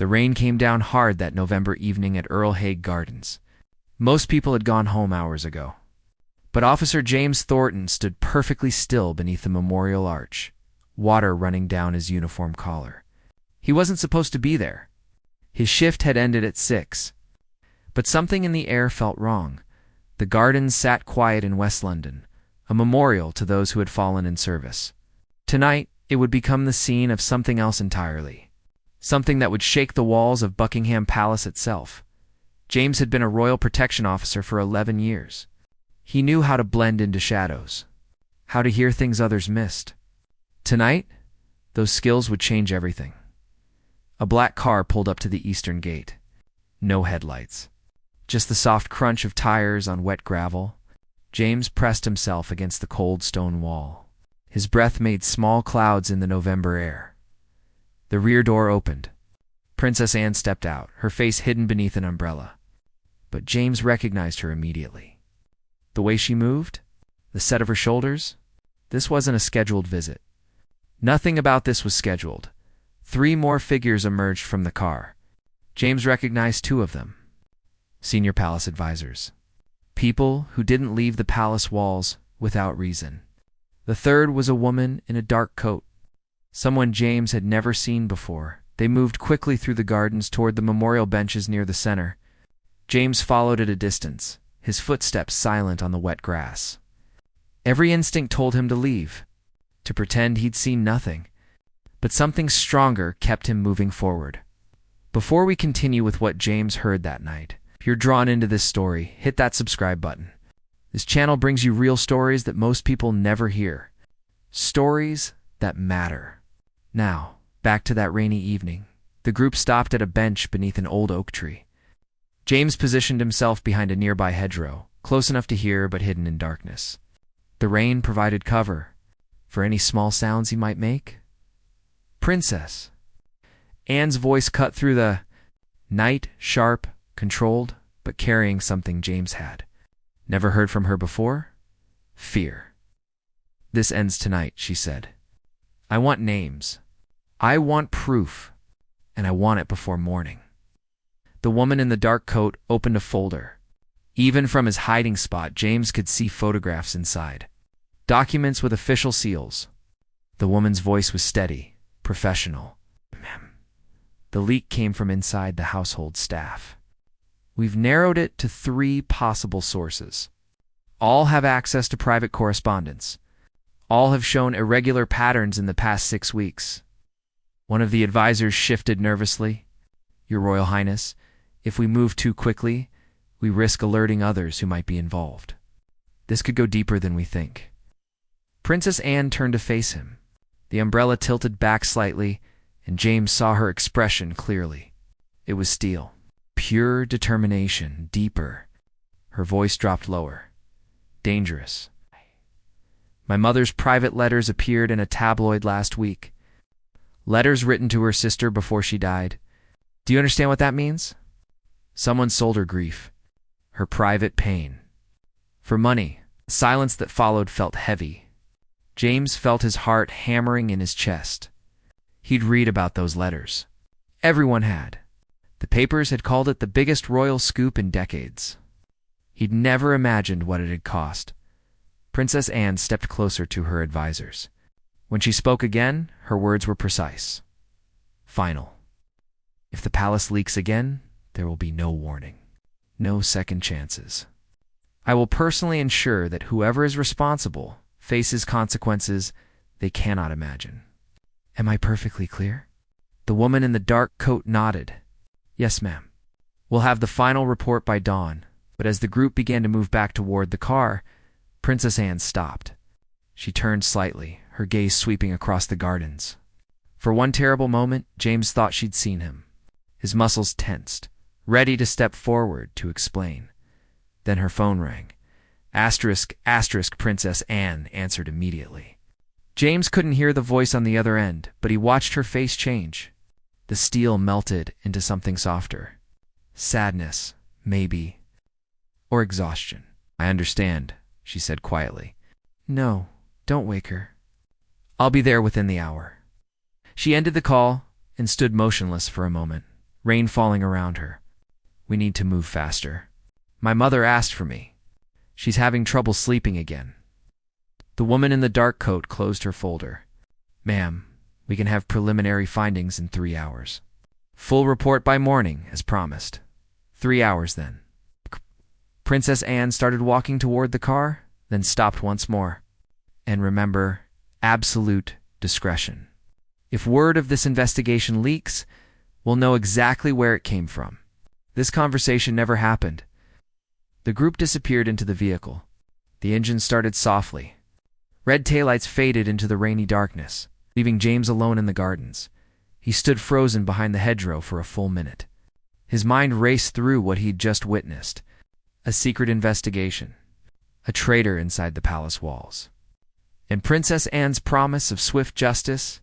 The rain came down hard that November evening at Earl Haig Gardens. Most people had gone home hours ago. But Officer James Thornton stood perfectly still beneath the memorial arch, water running down his uniform collar. He wasn't supposed to be there. His shift had ended at 6. But something in the air felt wrong. The gardens sat quiet in West London, a memorial to those who had fallen in service. Tonight, it would become the scene of something else entirely. Something that would shake the walls of Buckingham Palace itself. James had been a royal protection officer for 11 years. He knew how to blend into shadows, how to hear things others missed. Tonight, those skills would change everything. A black car pulled up to the eastern gate. No headlights. Just the soft crunch of tires on wet gravel. James pressed himself against the cold stone wall. His breath made small clouds in the November air. The rear door opened. Princess Anne stepped out, her face hidden beneath an umbrella. But James recognized her immediately. The way she moved, the set of her shoulders, this wasn't a scheduled visit. Nothing about this was scheduled. 3 more figures emerged from the car. James recognized 2 of them. Senior palace advisors. People who didn't leave the palace walls without reason. The third was a woman in a dark coat. Someone James had never seen before. They moved quickly through the gardens toward the memorial benches near the center. James followed at a distance, his footsteps silent on the wet grass. Every instinct told him to leave, to pretend he'd seen nothing. But something stronger kept him moving forward. Before we continue with what James heard that night, if you're drawn into this story, hit that subscribe button. This channel brings you real stories that most people never hear. Stories that matter. Now, back to that rainy evening. The group stopped at a bench beneath an old oak tree. James positioned himself behind a nearby hedgerow, close enough to hear but hidden in darkness. The rain provided cover for any small sounds he might make. Princess. Anne's voice cut through the night, sharp, controlled, but carrying something James had. Never heard from her before? Fear. This ends tonight, she said. I want names. I want proof. And I want it before morning. The woman in the dark coat opened a folder. Even from his hiding spot, James could see photographs inside. Documents with official seals. The woman's voice was steady, professional. Ma'am. The leak came from inside the household staff. We've narrowed it to 3 possible sources. All have access to private correspondence. All have shown irregular patterns in the past 6 weeks. One of the advisors shifted nervously. Your Royal Highness, if we move too quickly, we risk alerting others who might be involved. This could go deeper than we think. Princess Anne turned to face him. The umbrella tilted back slightly, and James saw her expression clearly. It was steel. Pure determination, deeper. Her voice dropped lower. Dangerous. My mother's private letters appeared in a tabloid last week. Letters written to her sister before she died. Do you understand what that means? Someone sold her grief, her private pain. For money. The silence that followed felt heavy. James felt his heart hammering in his chest. He'd read about those letters. Everyone had. The papers had called it the biggest royal scoop in decades. He'd never imagined what it had cost. Princess Anne stepped closer to her advisors. When she spoke again, her words were precise. Final. If the palace leaks again, there will be no warning. No second chances. I will personally ensure that whoever is responsible faces consequences they cannot imagine. Am I perfectly clear? The woman in the dark coat nodded. Yes, ma'am. We'll have the final report by dawn, but as the group began to move back toward the car, Princess Anne stopped. She turned slightly, her gaze sweeping across the gardens. For one terrible moment, James thought she'd seen him. His muscles tensed, ready to step forward to explain. Then her phone rang. Asterisk, asterisk, Princess Anne answered immediately. James couldn't hear the voice on the other end, but he watched her face change. The steel melted into something softer. Sadness, maybe. Or exhaustion. I understand, she said quietly. No, don't wake her. I'll be there within the hour. She ended the call and stood motionless for a moment. rain falling around her. We need to move faster. My mother asked for me. She's having trouble sleeping again. The woman in the dark coat closed her folder. Ma'am, we can have preliminary findings in 3 hours. Full report by morning, as promised. 3 hours then. Princess Anne started walking toward the car, then stopped once more. And remember, absolute discretion. If word of this investigation leaks, we'll know exactly where it came from. This conversation never happened. The group disappeared into the vehicle. The engine started softly. Red taillights faded into the rainy darkness, leaving James alone in the gardens. He stood frozen behind the hedgerow for a full minute. His mind raced through what he'd just witnessed. A secret investigation. A traitor inside the palace walls. And Princess Anne's promise of swift justice.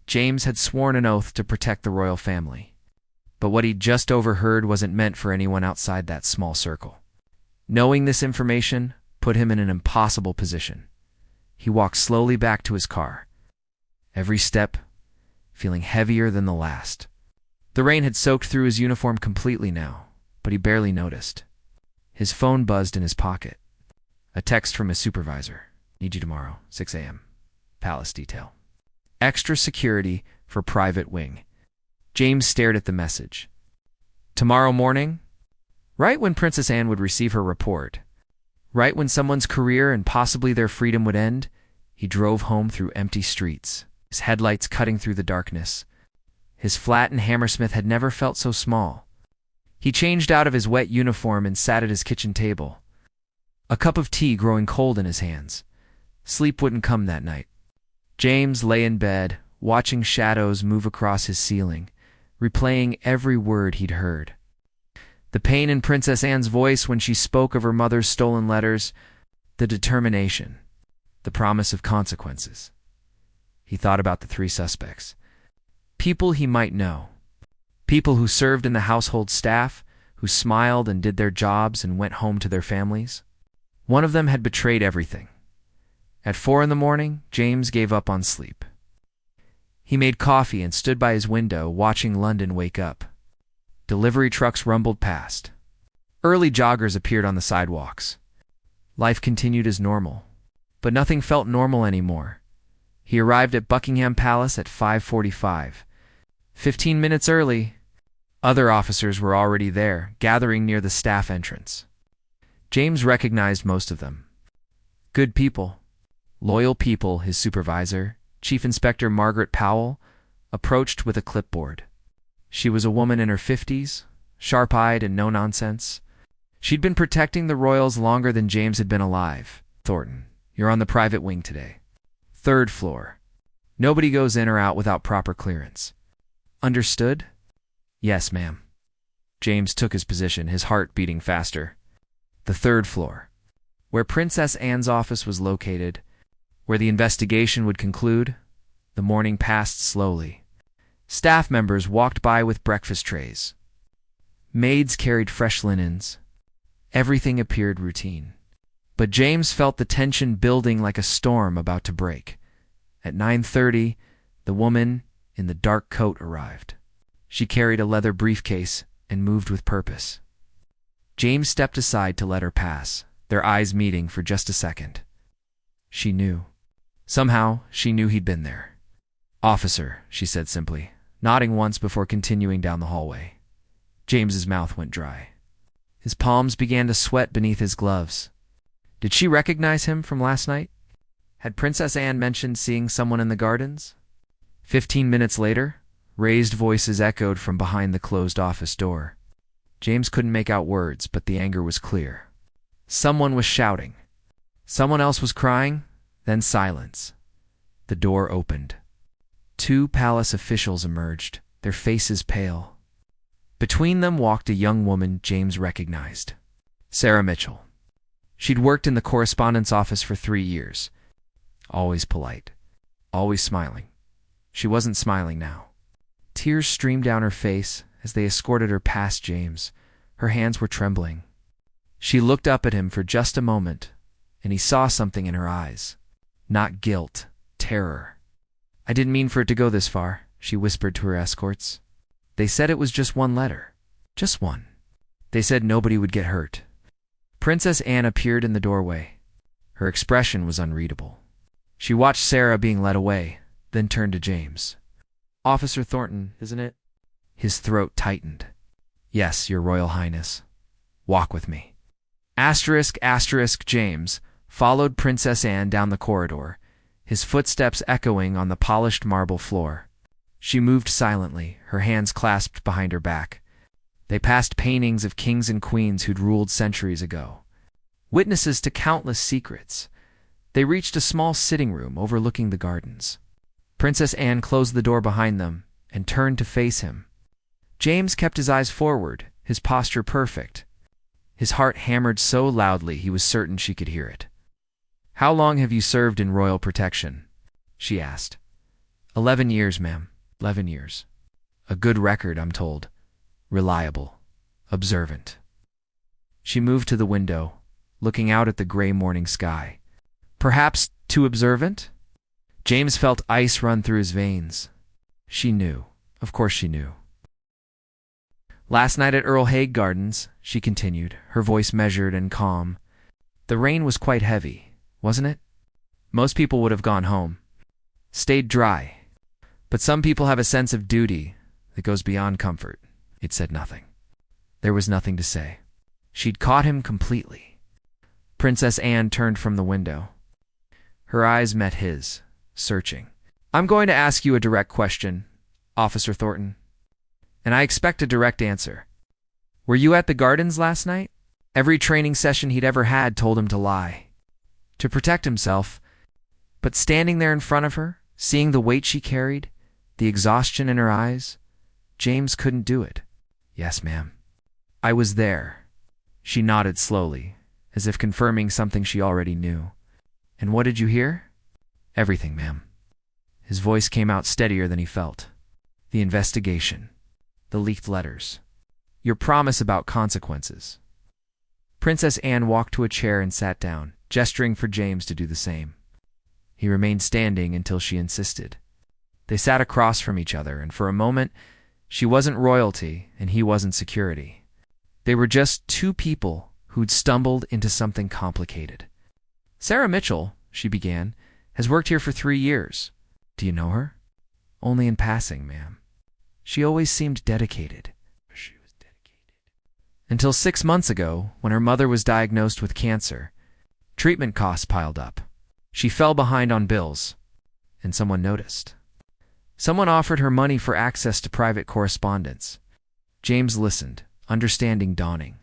James had sworn an oath to protect the royal family. But what he'd just overheard wasn't meant for anyone outside that small circle. Knowing this information put him in an impossible position. He walked slowly back to his car. Every step feeling heavier than the last. The rain had soaked through his uniform completely now, but he barely noticed. His phone buzzed in his pocket. A text from his supervisor. Need you tomorrow, 6 a.m. Palace detail. Extra security for private wing. James stared at the message. Tomorrow morning? Right when Princess Anne would receive her report. Right when someone's career and possibly their freedom would end, he drove home through empty streets, his headlights cutting through the darkness. His flat in Hammersmith had never felt so small. He changed out of his wet uniform and sat at his kitchen table, a cup of tea growing cold in his hands. Sleep wouldn't come that night. James lay in bed, watching shadows move across his ceiling, replaying every word he'd heard. The pain in Princess Anne's voice when she spoke of her mother's stolen letters, the determination, the promise of consequences. He thought about the 3 suspects. People he might know. People who served in the household staff, who smiled and did their jobs and went home to their families. One of them had betrayed everything. At 4 a.m, James gave up on sleep. He made coffee and stood by his window, watching London wake up. Delivery trucks rumbled past. Early joggers appeared on the sidewalks. Life continued as normal. But nothing felt normal anymore. He arrived at Buckingham Palace at 5:45. 15 minutes early, other officers were already there, gathering near the staff entrance. James recognized most of them. Good people. Loyal people, his supervisor, Chief Inspector Margaret Powell, approached with a clipboard. She was a woman in her 50s, sharp-eyed and no-nonsense. She'd been protecting the royals longer than James had been alive. Thornton, you're on the private wing today. 3rd floor. Nobody goes in or out without proper clearance. Understood? Yes, ma'am. James took his position, his heart beating faster. The 3rd floor. Where Princess Anne's office was located, where the investigation would conclude, the morning passed slowly. Staff members walked by with breakfast trays. Maids carried fresh linens. Everything appeared routine. But James felt the tension building like a storm about to break. At 9:30, the woman in the dark coat arrived. She carried a leather briefcase and moved with purpose. James stepped aside to let her pass, their eyes meeting for just a second. She knew. Somehow, she knew he'd been there. Officer, she said simply, nodding once before continuing down the hallway. James's mouth went dry. His palms began to sweat beneath his gloves. Did she recognize him from last night? Had Princess Anne mentioned seeing someone in the gardens? 15 minutes later, raised voices echoed from behind the closed office door. James couldn't make out words, but the anger was clear. Someone was shouting. Someone else was crying, then silence. The door opened. 2 palace officials emerged, their faces pale. Between them walked a young woman James recognized. Sarah Mitchell. She'd worked in the correspondence office for 3 years. Always polite. Always smiling. She wasn't smiling now. Tears streamed down her face as they escorted her past James. Her hands were trembling. She looked up at him for just a moment, and he saw something in her eyes. Not guilt, terror. I didn't mean for it to go this far, she whispered to her escorts. They said it was just one letter. Just one. They said nobody would get hurt. Princess Anne appeared in the doorway. Her expression was unreadable. She watched Sarah being led away, then turned to James. "Officer Thornton, isn't it?" His throat tightened. "Yes, Your Royal Highness. Walk with me." James followed Princess Anne down the corridor, his footsteps echoing on the polished marble floor. She moved silently, her hands clasped behind her back. They passed paintings of kings and queens who'd ruled centuries ago, witnesses to countless secrets. They reached a small sitting room overlooking the gardens. Princess Anne closed the door behind them and turned to face him. James kept his eyes forward, his posture perfect. His heart hammered so loudly he was certain she could hear it. "How long have you served in royal protection?" she asked. 11 years, ma'am. 11 years. A good record, I'm told. Reliable. Observant." She moved to the window, looking out at the gray morning sky. Perhaps too observant? James felt ice run through his veins. She knew. Of course she knew. "Last night at Earl Haig Gardens," she continued, her voice measured and calm. "The rain was quite heavy, wasn't it? Most people would have gone home. Stayed dry. But some people have a sense of duty that goes beyond comfort." It said nothing. There was nothing to say. She'd caught him completely. Princess Anne turned from the window. Her eyes met his, searching. "I'm going to ask you a direct question, Officer Thornton. And I expect a direct answer. Were you at the gardens last night?" Every training session he'd ever had told him to lie, to protect himself. But standing there in front of her, seeing the weight she carried, the exhaustion in her eyes, James couldn't do it. "Yes, ma'am. I was there." She nodded slowly, as if confirming something she already knew. "And what did you hear?" "Everything, ma'am." His voice came out steadier than he felt. "The investigation. The leaked letters. Your promise about consequences." Princess Anne walked to a chair and sat down, gesturing for James to do the same. He remained standing until she insisted. They sat across from each other, and for a moment, she wasn't royalty and he wasn't security. They were just two people who'd stumbled into something complicated. "Sarah Mitchell," she began, "has worked here for 3 years. Do you know her?" "Only in passing, ma'am. She always seemed dedicated." She was dedicated. "Until 6 months ago, when her mother was diagnosed with cancer. Treatment costs piled up. She fell behind on bills, and someone noticed. Someone offered her money for access to private correspondence." James listened, understanding dawning.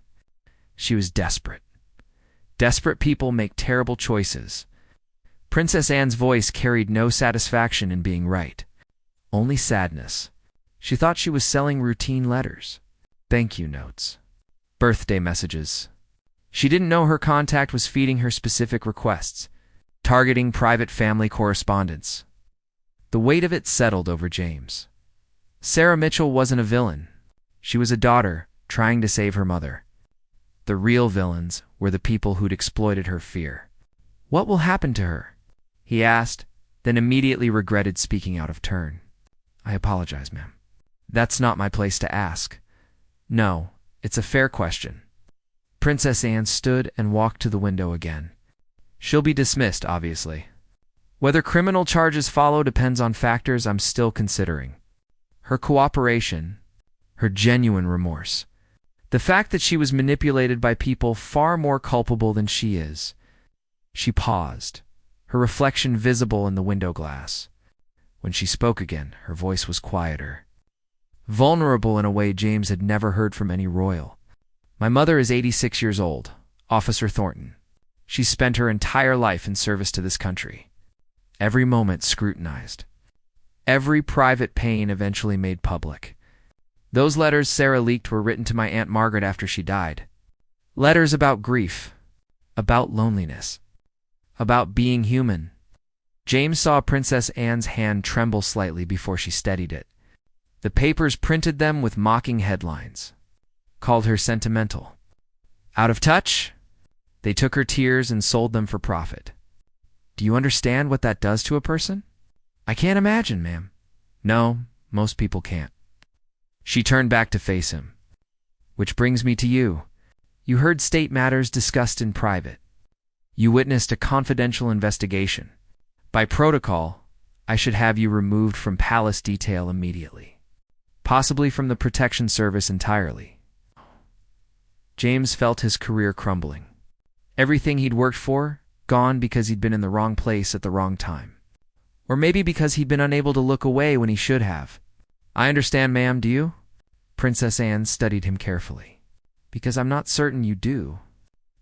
She was desperate. Desperate people make terrible choices. Princess Anne's voice carried no satisfaction in being right, only sadness. She thought she was selling routine letters, thank you notes, birthday messages. She didn't know her contact was feeding her specific requests, targeting private family correspondence. The weight of it settled over James. Sarah Mitchell wasn't a villain. She was a daughter trying to save her mother. The real villains were the people who'd exploited her fear. "What will happen to her?" he asked, then immediately regretted speaking out of turn. "I apologize, ma'am. That's not my place to ask." "No, it's a fair question." Princess Anne stood and walked to the window again. "She'll be dismissed, obviously. Whether criminal charges follow depends on factors I'm still considering. Her cooperation, her genuine remorse, the fact that she was manipulated by people far more culpable than she is." She paused, her reflection visible in the window glass. When she spoke again, her voice was quieter, vulnerable in a way James had never heard from any royal. "My mother is 86 years old, Officer Thornton. She's spent her entire life in service to this country. Every moment scrutinized. Every private pain eventually made public. Those letters Sarah leaked were written to my Aunt Margaret after she died. Letters about grief, about loneliness, about being human." James saw Princess Anne's hand tremble slightly before she steadied it. The papers printed them with mocking headlines, called her sentimental. Out of touch? They took her tears and sold them for profit. Do you understand what that does to a person? I can't imagine, ma'am. No, most people can't. She turned back to face him. Which brings me to you. You heard state matters discussed in private. You witnessed a confidential investigation. By protocol, I should have you removed from palace detail immediately. Possibly from the protection service entirely. James felt his career crumbling. Everything he'd worked for, gone because he'd been in the wrong place at the wrong time. Or maybe because he'd been unable to look away when he should have. I understand, ma'am, do you? Princess Anne studied him carefully. Because I'm not certain you do.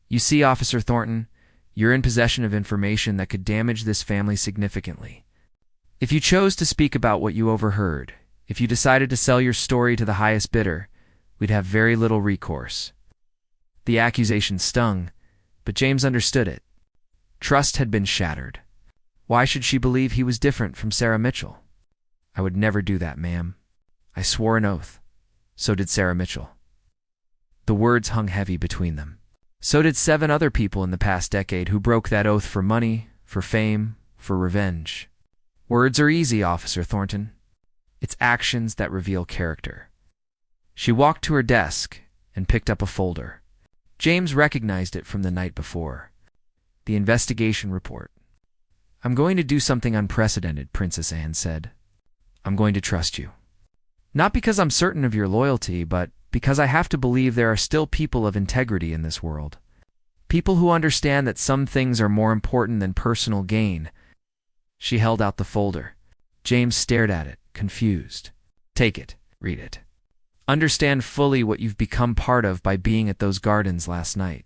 You see, Officer Thornton, you're in possession of information that could damage this family significantly. If you chose to speak about what you overheard, if you decided to sell your story to the highest bidder, we'd have very little recourse. The accusation stung, but James understood it. Trust had been shattered. Why should she believe he was different from Sarah Mitchell? I would never do that, ma'am. I swore an oath. So did Sarah Mitchell. The words hung heavy between them. So did 7 other people in the past decade who broke that oath for money, for fame, for revenge. Words are easy, Officer Thornton. It's actions that reveal character. She walked to her desk and picked up a folder. James recognized it from the night before. The investigation report. I'm going to do something unprecedented, Princess Anne said. I'm going to trust you. Not because I'm certain of your loyalty, but because I have to believe there are still people of integrity in this world. People who understand that some things are more important than personal gain. She held out the folder. James stared at it, confused. Take it. Read it. Understand fully what you've become part of by being at those gardens last night.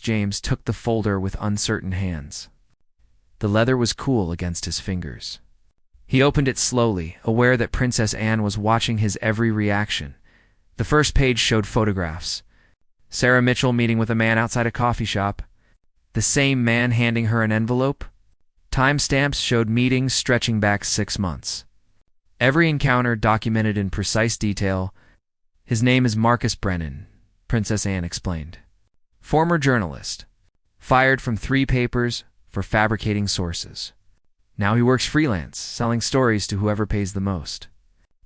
James took the folder with uncertain hands. The leather was cool against his fingers. He opened it slowly, aware that Princess Anne was watching his every reaction. The first page showed photographs. Sarah Mitchell meeting with a man outside a coffee shop. The same man handing her an envelope. Timestamps showed meetings stretching back 6 months. Every encounter documented in precise detail. His name is Marcus Brennan, Princess Anne explained. Former journalist. Fired from 3 papers for fabricating sources. Now he works freelance, selling stories to whoever pays the most.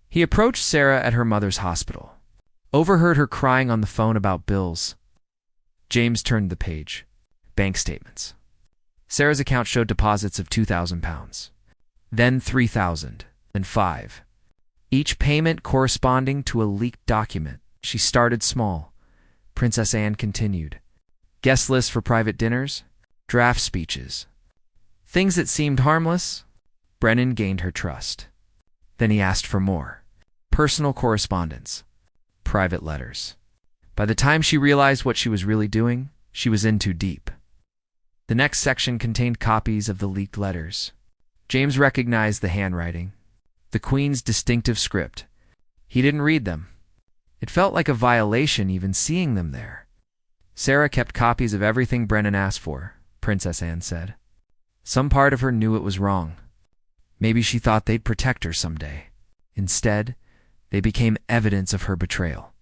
He approached Sarah at her mother's hospital. Overheard her crying on the phone about bills. James turned the page. Bank statements. Sarah's account showed deposits of £2,000. Then £3,000. Then $5,000. Each payment corresponding to a leaked document. She started small. Princess Anne continued. Guest lists for private dinners. Draft speeches. Things that seemed harmless. Brennan gained her trust. Then he asked for more. Personal correspondence. Private letters. By the time she realized what she was really doing, she was in too deep. The next section contained copies of the leaked letters. James recognized the handwriting. The Queen's distinctive script. He didn't read them. It felt like a violation even seeing them there. Sarah kept copies of everything Brennan asked for, Princess Anne said. Some part of her knew it was wrong. Maybe she thought they'd protect her someday. Instead, they became evidence of her betrayal.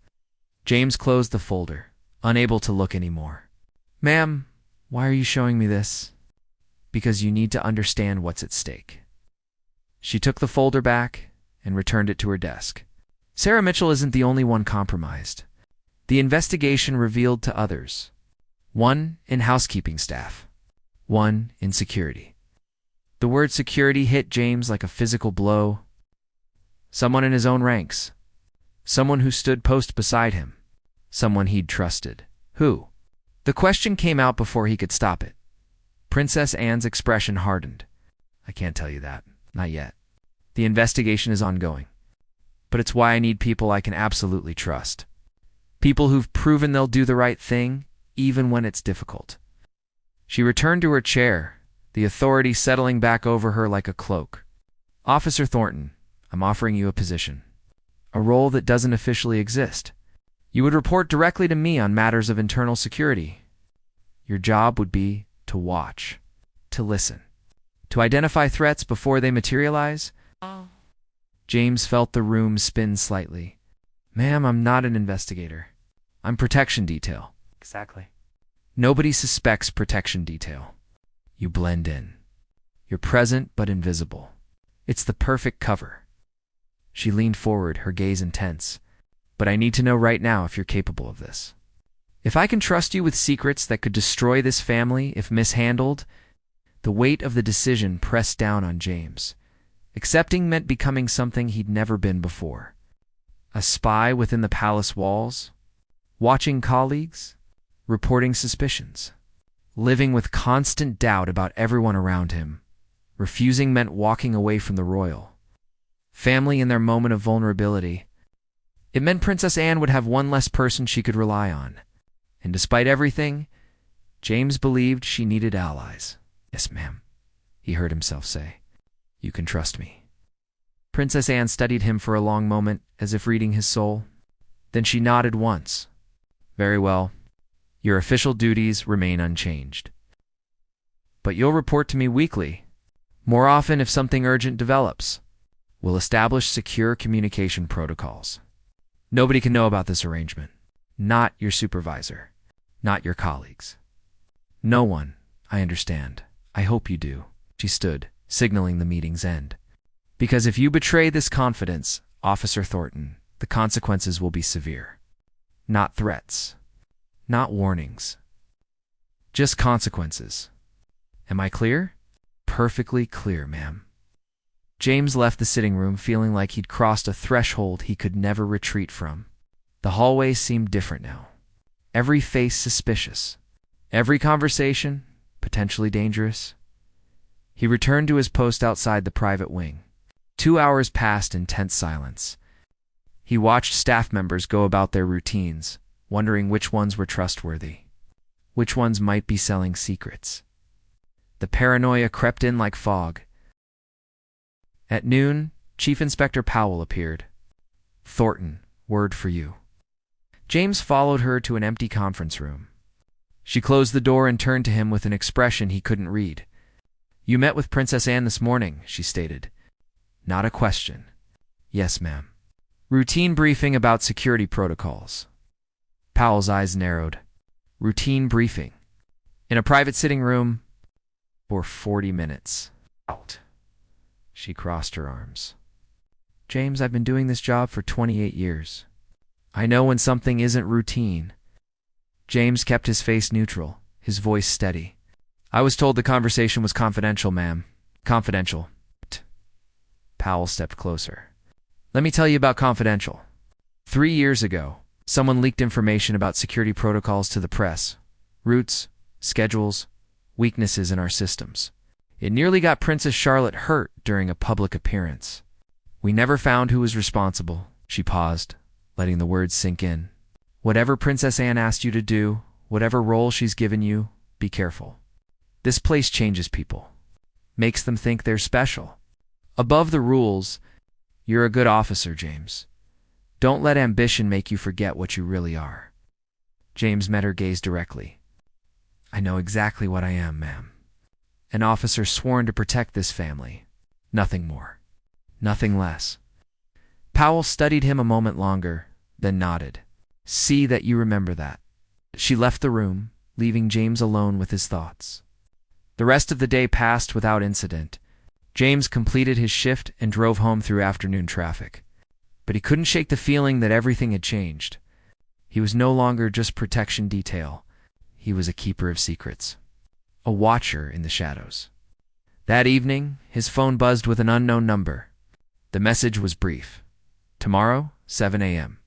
James closed the folder, unable to look anymore. Ma'am, why are you showing me this? Because you need to understand what's at stake. She took the folder back and returned it to her desk. Sarah Mitchell isn't the only one compromised. The investigation revealed to others. 1 in housekeeping staff. 1 in security. The word security hit James like a physical blow. Someone in his own ranks. Someone who stood post beside him. Someone he'd trusted. Who? The question came out before he could stop it. Princess Anne's expression hardened. I can't tell you that. Not yet. The investigation is ongoing. But it's why I need people I can absolutely trust. People who've proven they'll do the right thing, even when it's difficult. She returned to her chair, the authority settling back over her like a cloak. Officer Thornton, I'm offering you a position. A role that doesn't officially exist. You would report directly to me on matters of internal security. Your job would be to watch, to listen, to identify threats before they materialize. James felt the room spin slightly. Ma'am, I'm not an investigator. I'm protection detail. Exactly. Nobody suspects protection detail. You blend in. You're present but invisible. It's the perfect cover. She leaned forward, her gaze intense. "But I need to know right now if you're capable of this. If I can trust you with secrets that could destroy this family if mishandled." The weight of the decision pressed down on James. Accepting meant becoming something he'd never been before. A spy within the palace walls, watching colleagues, reporting suspicions, living with constant doubt about everyone around him. Refusing meant walking away from the royal family in their moment of vulnerability. It meant Princess Anne would have one less person she could rely on. And despite everything, James believed she needed allies. "Yes, ma'am," he heard himself say. "You can trust me." Princess Anne studied him for a long moment, as if reading his soul. Then she nodded once. "Very well. Your official duties remain unchanged. But you'll report to me weekly, more often if something urgent develops. We'll establish secure communication protocols. Nobody can know about this arrangement. Not your supervisor. Not your colleagues. No one. I understand. I hope you do." She stood, signaling the meeting's end. "Because if you betray this confidence, Officer Thornton, the consequences will be severe. Not threats. Not warnings. Just consequences. Am I clear?" "Perfectly clear, ma'am." James left the sitting room feeling like he'd crossed a threshold he could never retreat from. The hallway seemed different now. Every face suspicious. Every conversation potentially dangerous. He returned to his post outside the private wing. 2 hours passed in tense silence. He watched staff members go about their routines, wondering which ones were trustworthy, which ones might be selling secrets. The paranoia crept in like fog. At noon, Chief Inspector Powell appeared. "Thornton, word for you." James followed her to an empty conference room. She closed the door and turned to him with an expression he couldn't read. "You met with Princess Anne this morning," she stated. Not a question. "Yes, ma'am." "Routine briefing about security protocols." Powell's eyes narrowed. "Routine briefing. In a private sitting room for 40 minutes. Out." She crossed her arms. "James, I've been doing this job for 28 years. I know when something isn't routine." James kept his face neutral, his voice steady. "I was told the conversation was confidential, ma'am. Confidential." Powell stepped closer. "Let me tell you about confidential. 3 years ago, someone leaked information about security protocols to the press. Routes, schedules, weaknesses in our systems. It nearly got Princess Charlotte hurt during a public appearance. We never found who was responsible." She paused, letting the words sink in. "Whatever Princess Anne asked you to do, whatever role she's given you, be careful. This place changes people. Makes them think they're special. Above the rules, you're a good officer, James. Don't let ambition make you forget what you really are." James met her gaze directly. "I know exactly what I am, ma'am. An officer sworn to protect this family. Nothing more. Nothing less." Powell studied him a moment longer, then nodded. "See that you remember that." She left the room, leaving James alone with his thoughts. The rest of the day passed without incident. James completed his shift and drove home through afternoon traffic. But he couldn't shake the feeling that everything had changed. He was no longer just protection detail. He was a keeper of secrets. A watcher in the shadows. That evening, his phone buzzed with an unknown number. The message was brief. "Tomorrow, 7 a.m.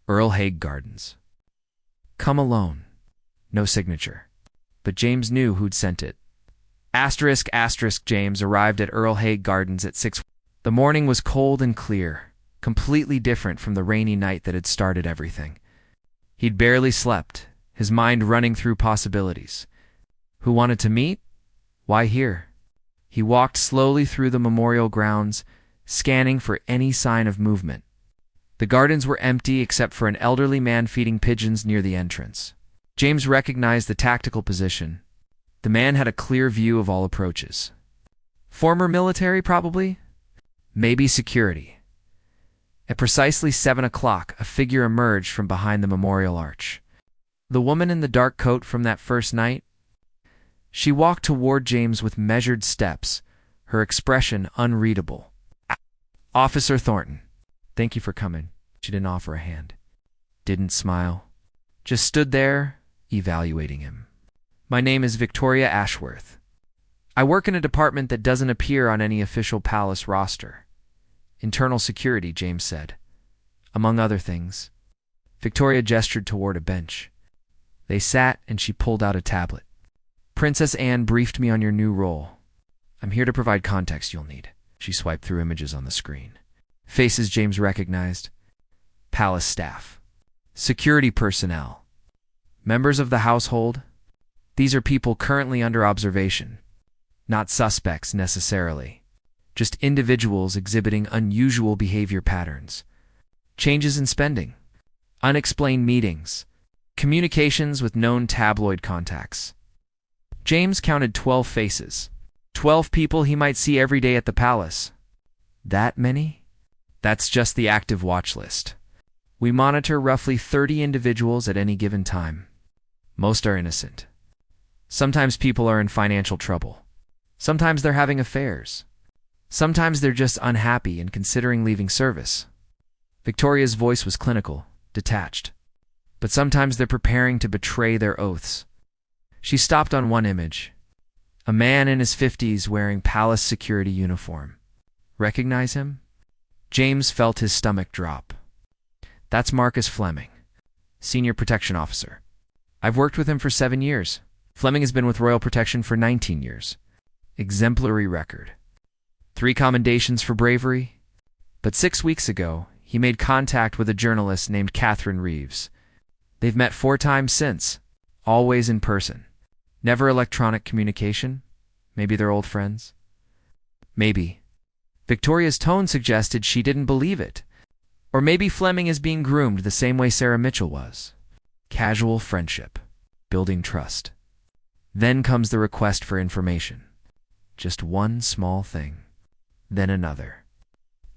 Earl Haig Gardens. Come alone." No signature. But James knew who'd sent it. **** James arrived at Earl Haig Gardens at 6. The morning was cold and clear, completely different from the rainy night that had started everything. He'd barely slept, his mind running through possibilities. Who wanted to meet? Why here? He walked slowly through the memorial grounds, scanning for any sign of movement. The gardens were empty except for an elderly man feeding pigeons near the entrance. James recognized the tactical position. The man had a clear view of all approaches. Former military, probably? Maybe security. At precisely 7 o'clock, a figure emerged from behind the memorial arch. The woman in the dark coat from that first night? She walked toward James with measured steps, her expression unreadable. "Officer Thornton." Thank you for coming. She didn't offer a hand. Didn't smile. Just stood there, evaluating him. My name is Victoria Ashworth. I work in a department that doesn't appear on any official palace roster. Internal security, James said. Among other things. Victoria gestured toward a bench. They sat, and she pulled out a tablet. Princess Anne briefed me on your new role. I'm here to provide context you'll need. She swiped through images on the screen. Faces James recognized. Palace staff. Security personnel. Members of the household. These are people currently under observation. Not suspects necessarily. Just individuals exhibiting unusual behavior patterns. Changes in spending. Unexplained meetings. Communications with known tabloid contacts. James counted 12 faces. 12 people he might see every day at the palace. That many? That's just the active watch list. We monitor roughly 30 individuals at any given time. Most are innocent. Sometimes people are in financial trouble. Sometimes they're having affairs. Sometimes they're just unhappy and considering leaving service. Victoria's voice was clinical, detached. But sometimes they're preparing to betray their oaths. She stopped on one image. A man in his 50s wearing palace security uniform. Recognize him? James felt his stomach drop. That's Marcus Fleming, Senior Protection Officer. I've worked with him for 7 years. Fleming has been with Royal Protection for 19 years. Exemplary record. 3 commendations for bravery. But 6 weeks ago, he made contact with a journalist named Catherine Reeves. They've met 4 times since, always in person. Never electronic communication? Maybe they're old friends? Maybe. Victoria's tone suggested she didn't believe it. Or maybe Fleming is being groomed the same way Sarah Mitchell was. Casual friendship. Building trust. Then comes the request for information. Just one small thing. Then another.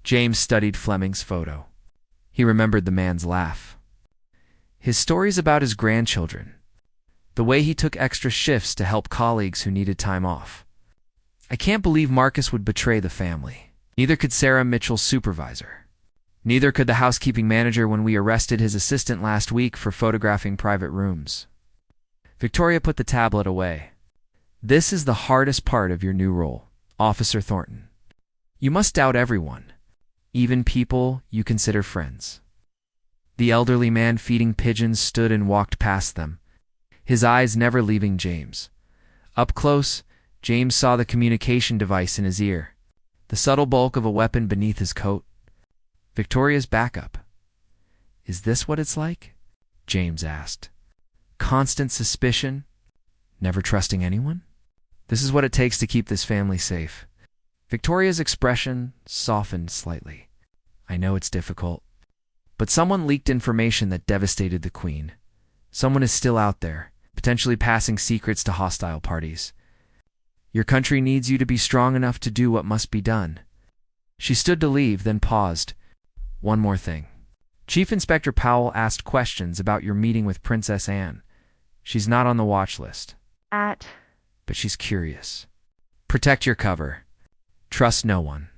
James studied Fleming's photo. He remembered the man's laugh. His stories about his grandchildren. The way he took extra shifts to help colleagues who needed time off. I can't believe Marcus would betray the family. Neither could Sarah Mitchell's supervisor. Neither could the housekeeping manager when we arrested his assistant last week for photographing private rooms. Victoria put the tablet away. This is the hardest part of your new role, Officer Thornton. You must doubt everyone, even people you consider friends. The elderly man feeding pigeons stood and walked past them, his eyes never leaving James. Up close, James saw the communication device in his ear, the subtle bulk of a weapon beneath his coat. Victoria's backup. Is this what it's like? James asked. Constant suspicion? Never trusting anyone? This is what it takes to keep this family safe. Victoria's expression softened slightly. I know it's difficult. But someone leaked information that devastated the Queen. Someone is still out there, potentially passing secrets to hostile parties. Your country needs you to be strong enough to do what must be done. She stood to leave, then paused. One more thing. Chief Inspector Powell asked questions about your meeting with Princess Anne. She's not on the watch list. But she's curious. Protect your cover. Trust no one.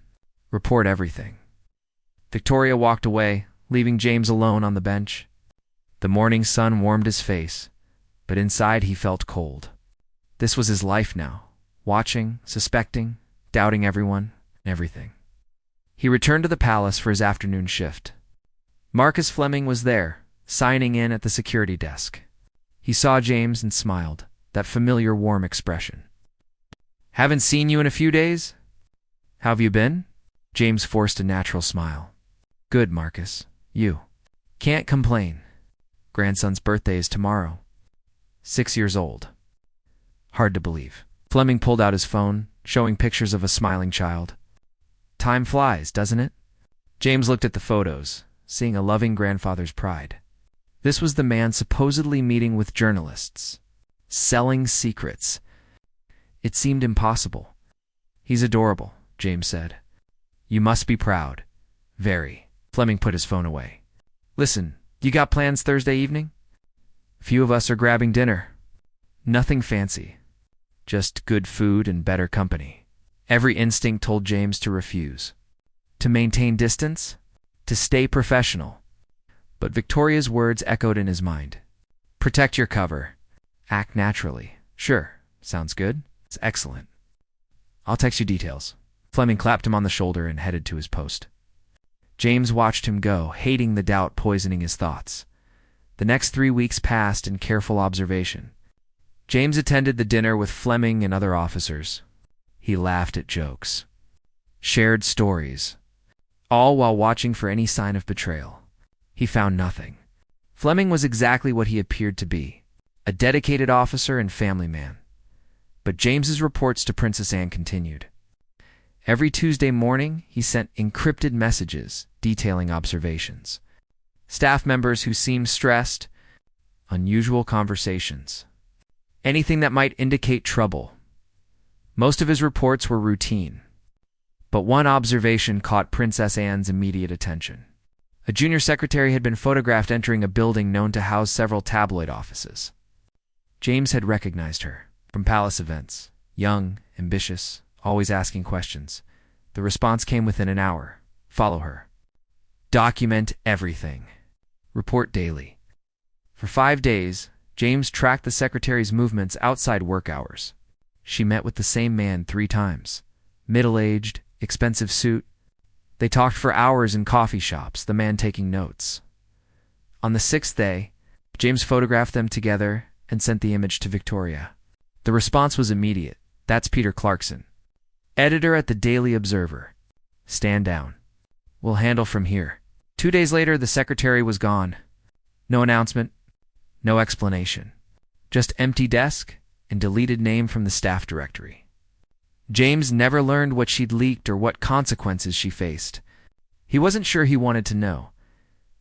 Report everything. Victoria walked away, leaving James alone on the bench. The morning sun warmed his face, but inside he felt cold. This was his life now, watching, suspecting, doubting everyone, everything. He returned to the palace for his afternoon shift. Marcus Fleming was there, signing in at the security desk. He saw James and smiled, that familiar warm expression. Haven't seen you in a few days? How have you been? James forced a natural smile. Good, Marcus. You. Can't complain. Grandson's birthday is tomorrow. 6 years old. Hard to believe. Fleming pulled out his phone, showing pictures of a smiling child. Time flies, doesn't it? James looked at the photos, seeing a loving grandfather's pride. This was the man supposedly meeting with journalists, selling secrets. It seemed impossible. He's adorable, James said. You must be proud. Very. Fleming put his phone away. Listen, you got plans Thursday evening? A few of us are grabbing dinner. Nothing fancy. Just good food and better company. Every instinct told James to refuse. To maintain distance? to stay professional. But Victoria's words echoed in his mind. Protect your cover. Act naturally. Sure. Sounds good. It's excellent. I'll text you details. Fleming clapped him on the shoulder and headed to his post. James watched him go, hating the doubt poisoning his thoughts. The next 3 weeks passed in careful observation. James attended the dinner with Fleming and other officers. He laughed at jokes, shared stories, all while watching for any sign of betrayal. He found nothing. Fleming was exactly what he appeared to be, a dedicated officer and family man. But James's reports to Princess Anne continued. Every Tuesday morning, he sent encrypted messages detailing observations. Staff members who seemed stressed, unusual conversations, anything that might indicate trouble. Most of his reports were routine, but one observation caught Princess Anne's immediate attention. A junior secretary had been photographed entering a building known to house several tabloid offices. James had recognized her from palace events, young, ambitious, always asking questions. The response came within an hour. Follow her. Document everything. Report daily. For 5 days, James tracked the secretary's movements outside work hours. She met with the same man 3 times. Middle-aged, expensive suit. They talked for hours in coffee shops, the man taking notes. On the 6th day, James photographed them together and sent the image to Victoria. The response was immediate. That's Peter Clarkson, editor at the Daily Observer. Stand down. We'll handle from here. 2 days later, the secretary was gone. No announcement, no explanation. Just empty desk and deleted name from the staff directory. James never learned what she'd leaked or what consequences she faced. He wasn't sure he wanted to know.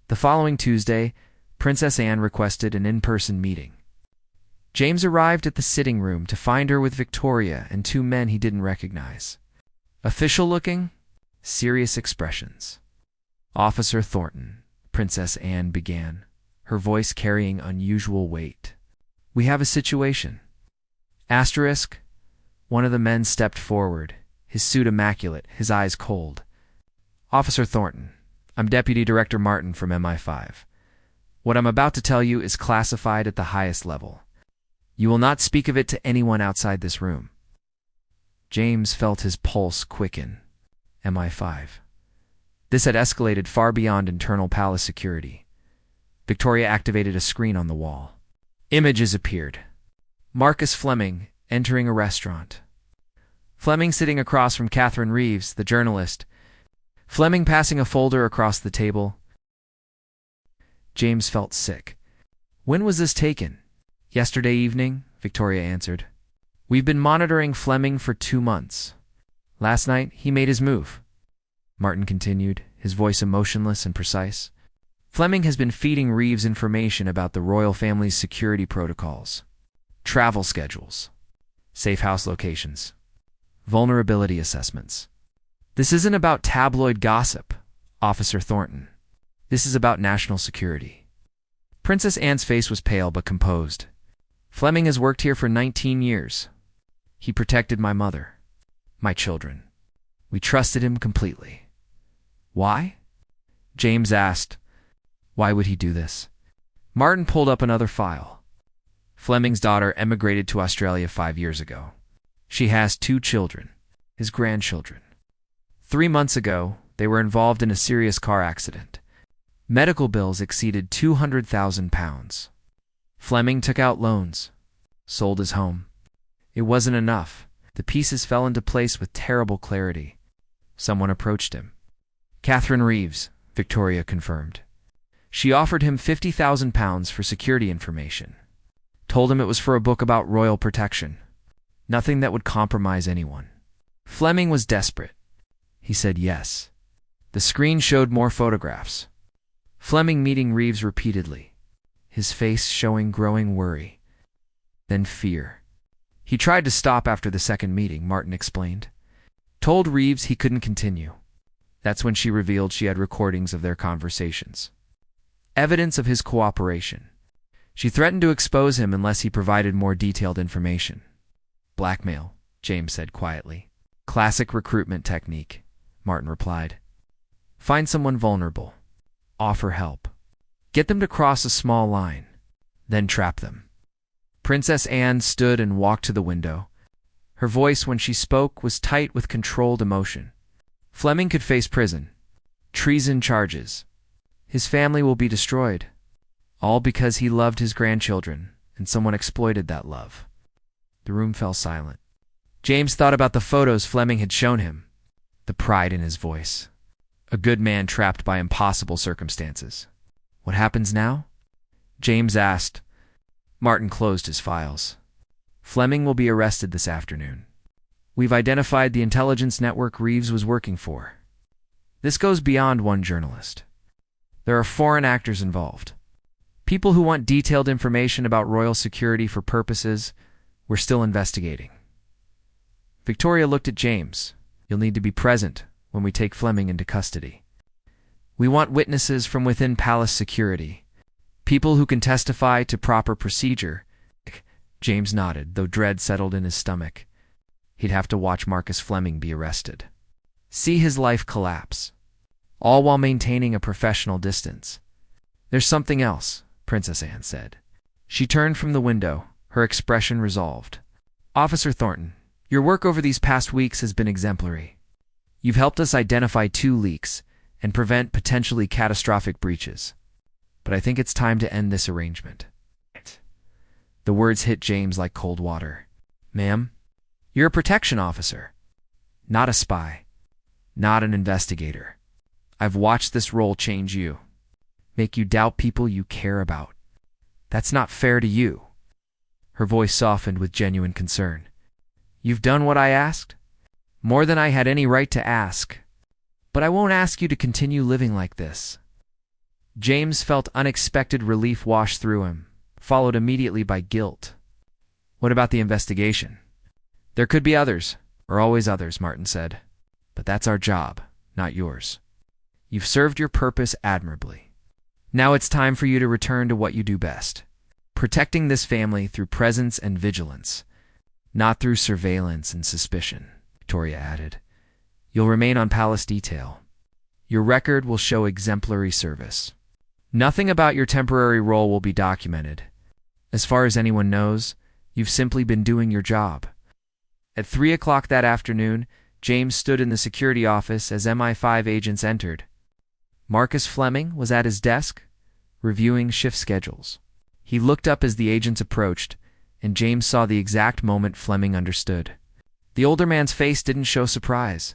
The following Tuesday, Princess Anne requested an in-person meeting. James arrived at the sitting room to find her with Victoria and 2 men he didn't recognize. Official-looking, serious expressions. Officer Thornton, Princess Anne began, her voice carrying unusual weight. We have a situation. Asterisk. One of the men stepped forward, his suit immaculate, his eyes cold. Officer Thornton, I'm Deputy Director Martin from MI5. What I'm about to tell you is classified at the highest level. You will not speak of it to anyone outside this room. James felt his pulse quicken. MI5. This had escalated far beyond internal palace security. Victoria activated a screen on the wall. Images appeared. Marcus Fleming entering a restaurant. Fleming sitting across from Catherine Reeves, the journalist. Fleming passing a folder across the table. James felt sick. When was this taken? Yesterday evening, Victoria answered. We've been monitoring Fleming for 2 months. Last night, he made his move. Martin continued, his voice emotionless and precise. Fleming has been feeding Reeves information about the royal family's security protocols, travel schedules, safe house locations, vulnerability assessments. This isn't about tabloid gossip, Officer Thornton. This is about national security. Princess Anne's face was pale but composed. Fleming has worked here for 19 years. He protected my mother, my children. We trusted him completely. Why? James asked. Why would he do this? Martin pulled up another file. Fleming's daughter emigrated to Australia 5 years ago. She has 2 children, his grandchildren. 3 months ago, they were involved in a serious car accident. Medical bills exceeded £200,000. Fleming took out loans, sold his home. It wasn't enough. The pieces fell into place with terrible clarity. Someone approached him. Catherine Reeves, Victoria confirmed. She offered him £50,000 for security information. Told him it was for a book about royal protection. Nothing that would compromise anyone. Fleming was desperate. He said yes. The screen showed more photographs. Fleming meeting Reeves repeatedly, his face showing growing worry. Then fear. He tried to stop after the second meeting, Martin explained. Told Reeves he couldn't continue. That's when she revealed she had recordings of their conversations. Evidence of his cooperation. She threatened to expose him unless he provided more detailed information. Blackmail, James said quietly. Classic recruitment technique, Martin replied. Find someone vulnerable. Offer help. Get them to cross a small line. Then trap them. Princess Anne stood and walked to the window. Her voice, when she spoke, was tight with controlled emotion. Fleming could face prison. Treason charges. His family will be destroyed. All because he loved his grandchildren, and someone exploited that love. The room fell silent. James thought about the photos Fleming had shown him. The pride in his voice. A good man trapped by impossible circumstances. What happens now? James asked. Martin closed his files. Fleming will be arrested this afternoon. We've identified the intelligence network Reeves was working for. This goes beyond one journalist. There are foreign actors involved. People who want detailed information about royal security for purposes we're still investigating. Victoria looked at James. You'll need to be present when we take Fleming into custody. We want witnesses from within palace security. People who can testify to proper procedure. James nodded, though dread settled in his stomach. He'd have to watch Marcus Fleming be arrested. See his life collapse. All while maintaining a professional distance. There's something else, Princess Anne said. She turned from the window, her expression resolved. Officer Thornton, your work over these past weeks has been exemplary. You've helped us identify 2 leaks and prevent potentially catastrophic breaches. But I think it's time to end this arrangement. The words hit James like cold water. Ma'am, you're a protection officer, not a spy, not an investigator. I've watched this role change you, make you doubt people you care about. That's not fair to you. Her voice softened with genuine concern. You've done what I asked? More than I had any right to ask. But I won't ask you to continue living like this. James felt unexpected relief wash through him, followed immediately by guilt. What about the investigation? There could be others, or always others, Martin said. But that's our job, not yours. You've served your purpose admirably. Now it's time for you to return to what you do best. Protecting this family through presence and vigilance, not through surveillance and suspicion, Victoria added. You'll remain on palace detail. Your record will show exemplary service. Nothing about your temporary role will be documented. As far as anyone knows, you've simply been doing your job. At 3 o'clock that afternoon, James stood in the security office as MI5 agents entered. Marcus Fleming was at his desk, reviewing shift schedules. He looked up as the agents approached, and James saw the exact moment Fleming understood. The older man's face didn't show surprise,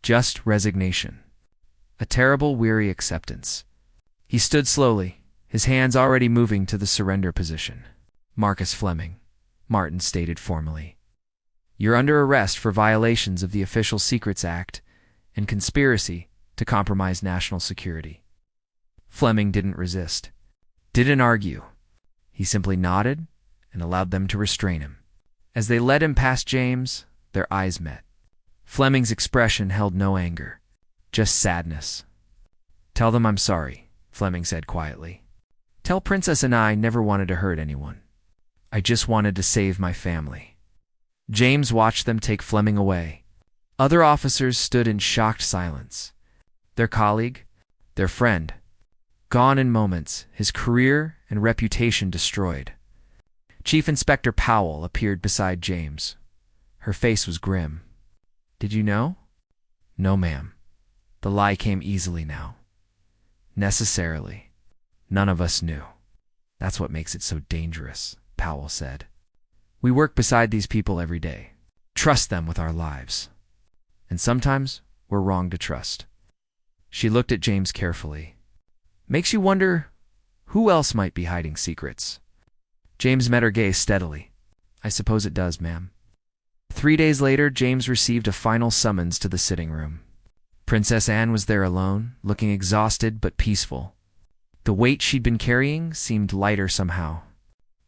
just resignation. A terrible, weary acceptance. He stood slowly, his hands already moving to the surrender position. Marcus Fleming, Martin stated formally. You're under arrest for violations of the Official Secrets Act and conspiracy to compromise national security. Fleming didn't resist, didn't argue. He simply nodded and allowed them to restrain him. As they led him past James, their eyes met. Fleming's expression held no anger, just sadness. Tell them I'm sorry, Fleming said quietly. Tell Princess and I never wanted to hurt anyone. I just wanted to save my family. James watched them take Fleming away. Other officers stood in shocked silence. Their colleague, their friend, gone in moments, his career and reputation destroyed. Chief Inspector Powell appeared beside James. Her face was grim. Did you know? No, ma'am. The lie came easily now. Necessarily. None of us knew. That's what makes it so dangerous, Powell said. We work beside these people every day. Trust them with our lives. And sometimes we're wrong to trust. She looked at James carefully. Makes you wonder who else might be hiding secrets. James met her gaze steadily. I suppose it does, ma'am. 3 days later, James received a final summons to the sitting room. Princess Anne was there alone, looking exhausted but peaceful. The weight she'd been carrying seemed lighter somehow.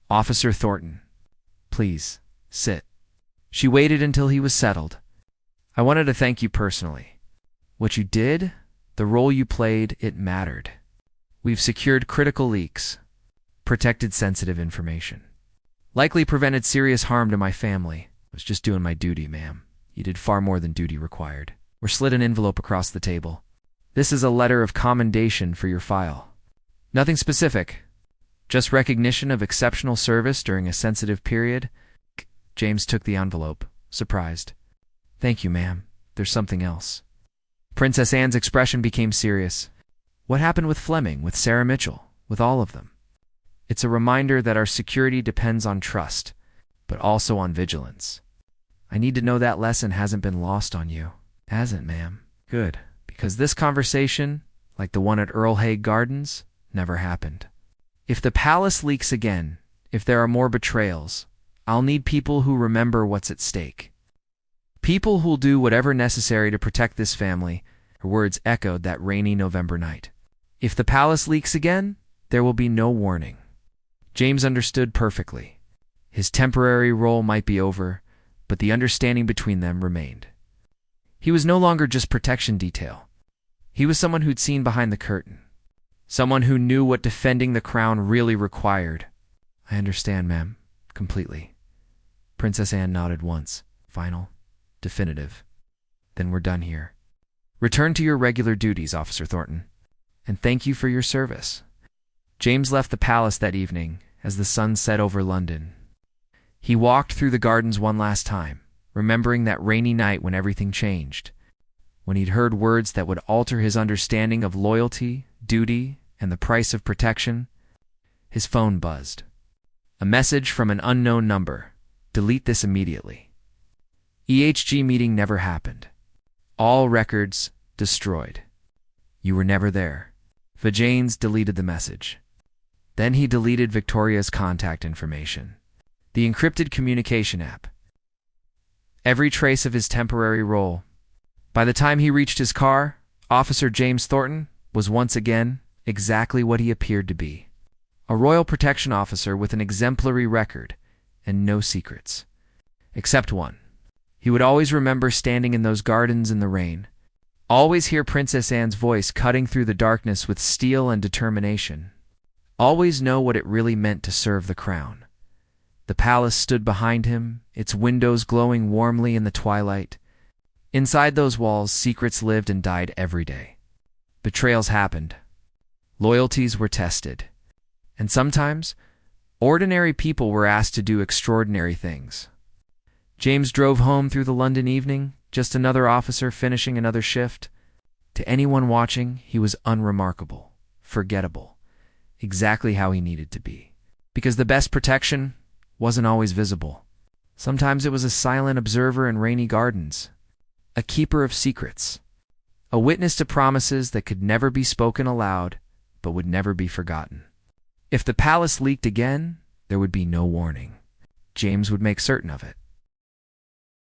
Officer Thornton, please, sit. She waited until he was settled. I wanted to thank you personally. What you did, the role you played, it mattered. We've secured critical leaks, protected sensitive information. Likely prevented serious harm to my family. I was just doing my duty, ma'am. You did far more than duty required. Or slid an envelope across the table. This is a letter of commendation for your file. Nothing specific, just recognition of exceptional service during a sensitive period. James took the envelope, surprised. Thank you, ma'am. There's something else. Princess Anne's expression became serious. What happened with Fleming, with Sarah Mitchell, with all of them? It's a reminder that our security depends on trust, but also on vigilance. I need to know that lesson hasn't been lost on you. Hasn't, ma'am. Good. Because this conversation, like the one at Earl Haig Gardens, never happened. If the palace leaks again, if there are more betrayals, I'll need people who remember what's at stake. People who'll do whatever necessary to protect this family. Her words echoed that rainy November night. If the palace leaks again, there will be no warning. James understood perfectly. His temporary role might be over, but the understanding between them remained. He was no longer just protection detail. He was someone who'd seen behind the curtain. Someone who knew what defending the crown really required. I understand, ma'am. Completely. Princess Anne nodded once. Final. Definitive. Then we're done here. Return to your regular duties, Officer Thornton. And thank you for your service. James left the palace that evening as the sun set over London. He walked through the gardens one last time, remembering that rainy night when everything changed, when he'd heard words that would alter his understanding of loyalty, duty, and the price of protection. His phone buzzed. A message from an unknown number. Delete this immediately. EHG meeting never happened. All records destroyed. You were never there. Vajanes deleted the message. Then he deleted Victoria's contact information, the encrypted communication app, every trace of his temporary role. By the time he reached his car, Officer James Thornton was once again exactly what he appeared to be. A royal protection officer with an exemplary record and no secrets. Except one. He would always remember standing in those gardens in the rain, always hear Princess Anne's voice cutting through the darkness with steel and determination, always know what it really meant to serve the crown. The palace stood behind him, its windows glowing warmly in the twilight. Inside those walls, secrets lived and died every day. Betrayals happened. Loyalties were tested. And sometimes, ordinary people were asked to do extraordinary things. James drove home through the London evening, just another officer finishing another shift. To anyone watching, he was unremarkable, forgettable, exactly how he needed to be. Because the best protection wasn't always visible. Sometimes it was a silent observer in rainy gardens, a keeper of secrets, a witness to promises that could never be spoken aloud, but would never be forgotten. If the palace leaked again, there would be no warning. James would make certain of it.